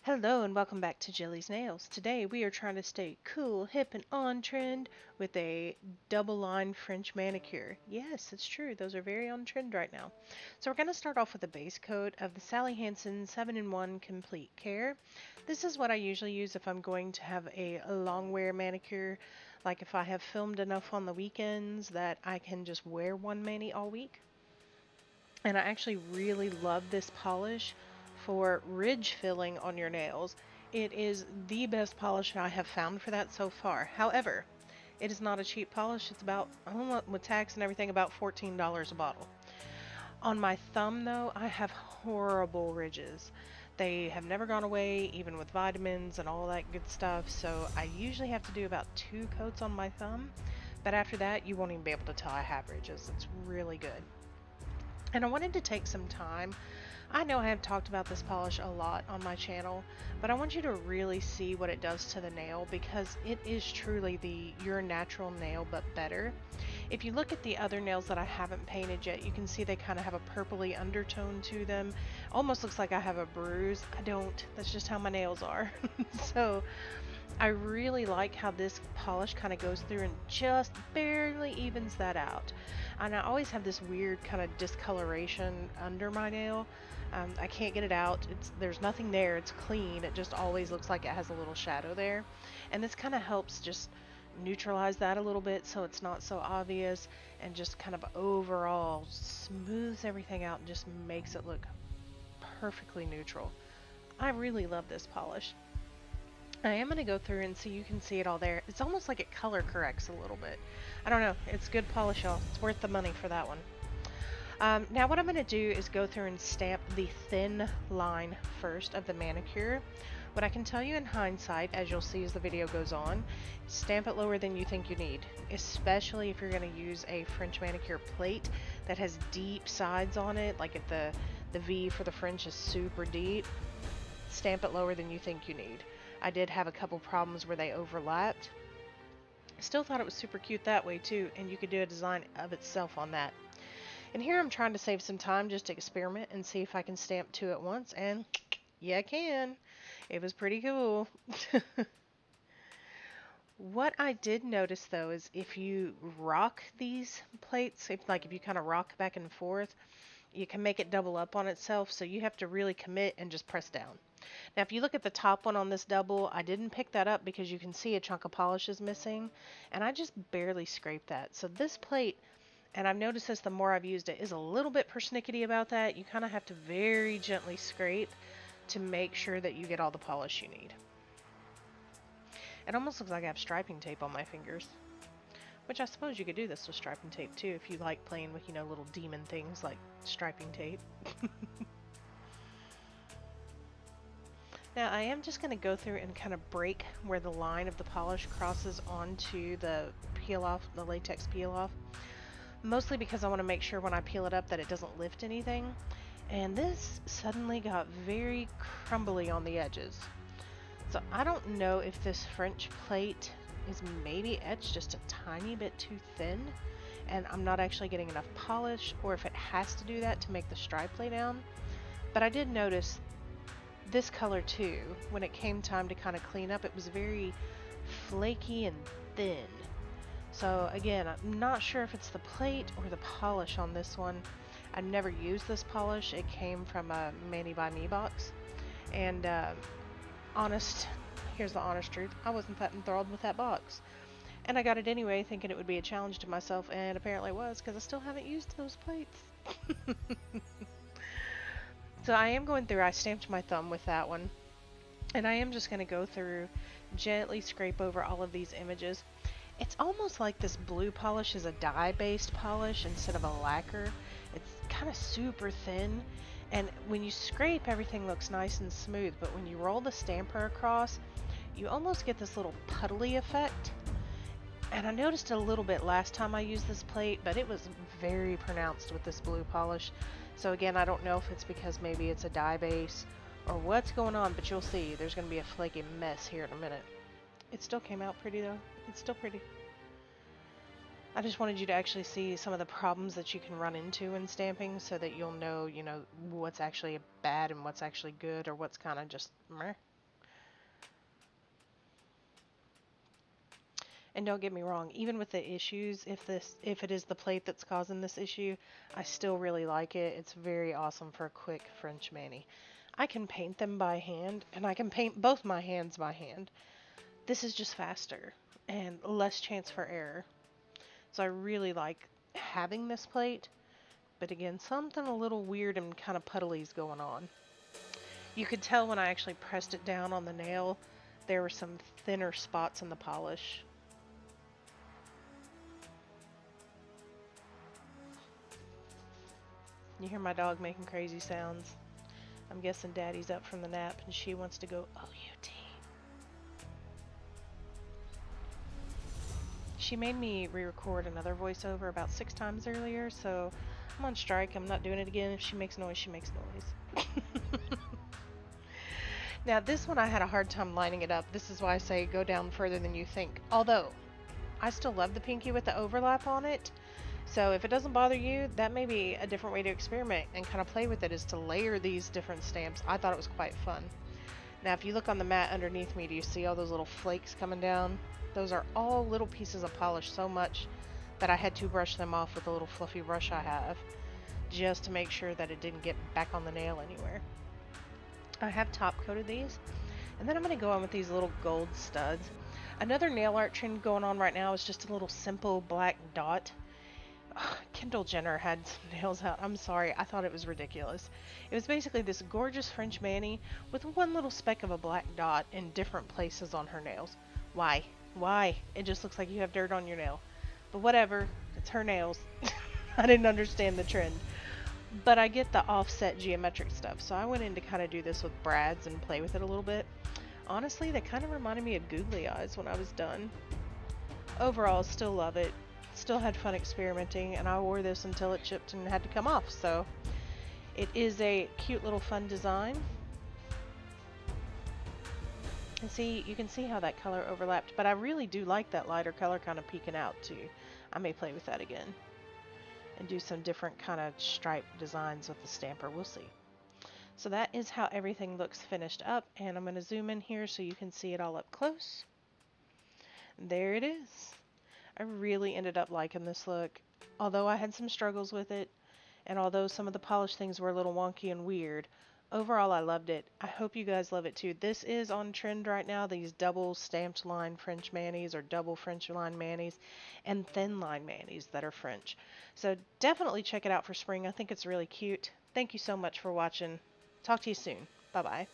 Hello and welcome back to Jillies Nails. Today we are trying to stay cool, hip, and on trend with a double line French manicure. Yes, it's true. Those are very on trend right now. So we're going to start off with a base coat of the Sally Hansen 7-in-1 Complete Care. This is what I usually use if I'm going to have a long wear manicure. Like if I have filmed enough on the weekends that I can just wear one mani all week. And I actually really love this polish for ridge filling on your nails. It is the best polish I have found for that so far. However, it is not a cheap polish. It's about, I don't know, with tax and everything, about $14 a bottle. On my thumb, though, I have horrible ridges. They have never gone away, even with vitamins and all that good stuff. So I usually have to do about 2 coats on my thumb. But after that, you won't even be able to tell I have ridges. It's really good. And I wanted to take some time. I know I have talked about this polish a lot on my channel, but I want you to really see what it does to the nail because it is truly your natural nail but better. If you look at the other nails that I haven't painted yet, you can see they kind of have a purpley undertone to them. Almost looks like I have a bruise. I don't. That's just how my nails are. So I really like how this polish kind of goes through and just barely evens that out. And I always have this weird kind of discoloration under my nail. I can't get it out. There's nothing there. It's clean. It just always looks like it has a little shadow there. And this kind of helps just neutralize that a little bit so it's not so obvious and just kind of overall smooths everything out and just makes it look perfectly neutral. I really love this polish. I am going to go through and see you can see it all there. It's almost like it color corrects a little bit. I don't know. It's good polish, y'all. It's worth the money for that one. Now what I'm going to do is go through and stamp the thin line first of the manicure. What I can tell you in hindsight, as you'll see as the video goes on, stamp it lower than you think you need, especially if you're going to use a French manicure plate that has deep sides on it, like if the V for the French is super deep, stamp it lower than you think you need. I did have a couple problems where they overlapped. Still thought it was super cute that way too, and you could do a design of itself on that. And here I'm trying to save some time just to experiment and see if I can stamp two at once, and yeah, I can. It was pretty cool. What I did notice though is if you rock these plates, if you kind of rock back and forth, you can make it double up on itself, so you have to really commit and just press down. Now, if you look at the top one on this double, I didn't pick that up because you can see a chunk of polish is missing, and I just barely scraped that. So this plate, and I've noticed this the more I've used it, is a little bit persnickety about that. You kind of have to very gently scrape to make sure that you get all the polish you need. It almost looks like I have striping tape on my fingers, which I suppose you could do this with striping tape too if you like playing with, little demon things like striping tape. Now I am just going to go through and kind of break where the line of the polish crosses onto the peel off, the latex peel off. Mostly because I want to make sure when I peel it up that it doesn't lift anything. And this suddenly got very crumbly on the edges. So I don't know if this French plate is maybe etched just a tiny bit too thin and I'm not actually getting enough polish, or if it has to do that to make the stripe lay down. But I did notice this color too, when it came time to kind of clean up, it was very flaky and thin. So again, I'm not sure if it's the plate or the polish on this one. I've never used this polish. It came from a Mani by Me box. And here's the honest truth, I wasn't that enthralled with that box. And I got it anyway, thinking it would be a challenge to myself, and apparently it was, because I still haven't used those plates. So I am going through, I stamped my thumb with that one, and I am just going to go through, gently scrape over all of these images. It's almost like this blue polish is a dye-based polish instead of a lacquer. It's kind of super thin, and when you scrape, everything looks nice and smooth, but when you roll the stamper across, you almost get this little puddly effect. And I noticed it a little bit last time I used this plate, but it was very pronounced with this blue polish. So again, I don't know if it's because maybe it's a dye base or what's going on, but you'll see there's going to be a flaky mess here in a minute. It still came out pretty though. It's still pretty. I just wanted you to actually see some of the problems that you can run into in stamping so that you'll know, what's actually bad and what's actually good, or what's kind of just meh. And don't get me wrong, even with the issues, if it is the plate that's causing this issue, I still really like it. It's very awesome for a quick French mani. I can paint them by hand, and I can paint both my hands by hand. This is just faster and less chance for error. So I really like having this plate, but again, something a little weird and kind of puddly is going on. You could tell when I actually pressed it down on the nail, there were some thinner spots in the polish. You hear my dog making crazy sounds. I'm guessing Daddy's up from the nap and she wants to go OUT. She made me re-record another voiceover about 6 times earlier, so I'm on strike. I'm not doing it again. If she makes noise, she makes noise. Now, this one I had a hard time lining it up. This is why I say go down further than you think. Although, I still love the pinky with the overlap on it. So if it doesn't bother you, that may be a different way to experiment and kind of play with it, is to layer these different stamps. I thought it was quite fun. Now, if you look on the mat underneath me, do you see all those little flakes coming down? Those are all little pieces of polish, so much that I had to brush them off with a little fluffy brush I have, just to make sure that it didn't get back on the nail anywhere. I have top coated these, and then I'm going to go on with these little gold studs. Another nail art trend going on right now is just a little simple black dot. Kendall Jenner had some nails out. I'm sorry, I thought it was ridiculous. It was basically this gorgeous French mani with one little speck of a black dot in different places on her nails. Why? Why? It just looks like you have dirt on your nail. But whatever, it's her nails. I didn't understand the trend. But I get the offset geometric stuff, so I went in to kind of do this with brads and play with it a little bit. Honestly, they kind of reminded me of googly eyes when I was done. Overall, still love it. Still had fun experimenting, and I wore this until it chipped and had to come off, so it is a cute little fun design. And see, you can see how that color overlapped, but I really do like that lighter color kind of peeking out too. I may play with that again and do some different kind of stripe designs with the stamper. We'll see. So that is how everything looks finished up, and I'm going to zoom in here so you can see it all up close. There it is. I really ended up liking this look, although I had some struggles with it, and although some of the polish things were a little wonky and weird, overall I loved it. I hope you guys love it too. This is on trend right now, these double stamped line French manis or double French line manis and thin line manis that are French. So definitely check it out for spring. I think it's really cute. Thank you so much for watching. Talk to you soon. Bye-bye.